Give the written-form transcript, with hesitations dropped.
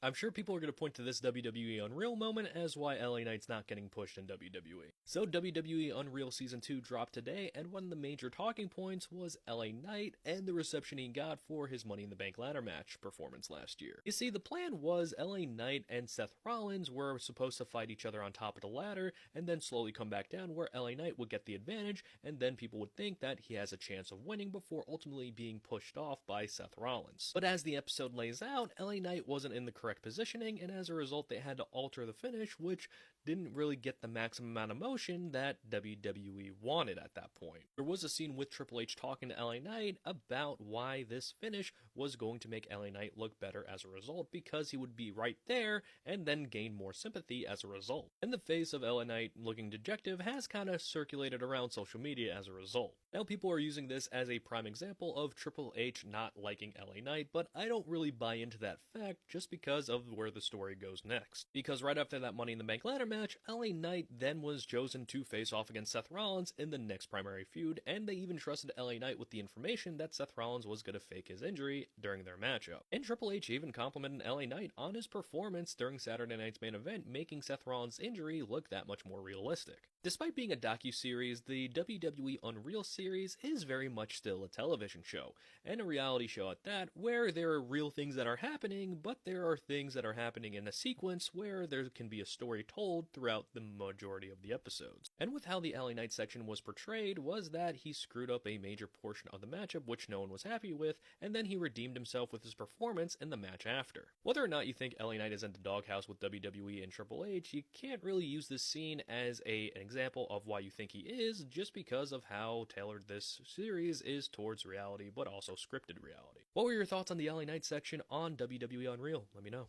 I'm sure people are going to point to this WWE Unreal moment as why LA Knight's not getting pushed in WWE. So WWE Unreal Season 2 dropped today, and one of the major talking points was LA Knight and the reception he got for his Money in the Bank ladder match performance last year. You see, the plan was LA Knight and Seth Rollins were supposed to fight each other on top of the ladder and then slowly come back down where LA Knight would get the advantage, and then people would think that he has a chance of winning before ultimately being pushed off by Seth Rollins. But as the episode lays out, LA Knight wasn't in the correct positioning, and as a result they had to alter the finish, which didn't really get the maximum amount of motion that WWE wanted at that point. There was a scene with Triple H talking to LA Knight about why this finish was going to make LA Knight look better as a result, because he would be right there and then gain more sympathy as a result. And the face of LA Knight looking dejected has kind of circulated around social media as a result. Now people are using this as a prime example of Triple H not liking LA Knight, but I don't really buy into that fact just because of where the story goes next. Because right after that Money in the Bank ladder match, LA Knight then was chosen to face off against Seth Rollins in the next primary feud, and they even trusted LA Knight with the information that Seth Rollins was going to fake his injury during their matchup. And Triple H even complimented LA Knight on his performance during Saturday night's main event, making Seth Rollins' injury look that much more realistic. Despite being a docu-series, the WWE Unreal series is very much still a television show, and a reality show at that, where there are real things that are happening, but there are things that are happening in a sequence where there can be a story told throughout the majority of the episodes. And with how the LA Knight section was portrayed was that he screwed up a major portion of the matchup which no one was happy with, and then he redeemed himself with his performance in the match after. Whether or not you think LA Knight is in the doghouse with WWE and Triple H, you can't really use this scene as an example of why you think he is, just because of how tailored this series is towards reality, but also scripted reality. What were your thoughts on the LA Knight section on WWE Unreal? Let me know.